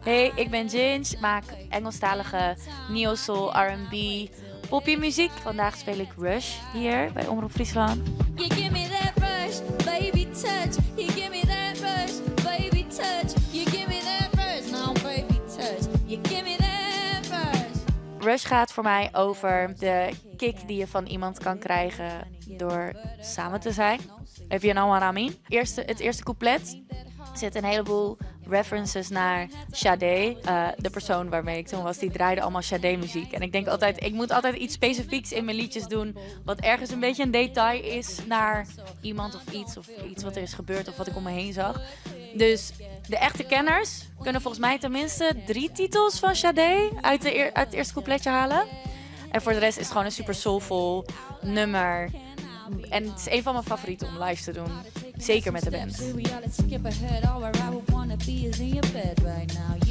Hey, ik ben Ginge, maak Engelstalige neo-soul, R&B, poppy muziek. Vandaag speel ik Rush hier bij Omroep Friesland. You give me that rush, baby touch. You give me that rush, baby touch. You give me that rush, no baby touch. You give me that rush. Rush gaat voor mij over de kick die je van iemand kan krijgen door samen te zijn. If you know what I mean. Het eerste couplet zit een heleboel references naar Sade. De persoon waarmee ik toen was, die draaide allemaal Sade muziek. En ik denk altijd, ik moet altijd iets specifieks in mijn liedjes doen, wat ergens een beetje een detail is naar iemand of iets wat er is gebeurd of wat ik om me heen zag. Dus de echte kenners kunnen volgens mij tenminste 3 titels van Sade uit het eerste coupletje halen. En voor de rest is het gewoon een super soulful nummer. En het is een van mijn favorieten om live te doen. Zeker met de band. We all skip ahead, all where I would wanna be is in your bed right now.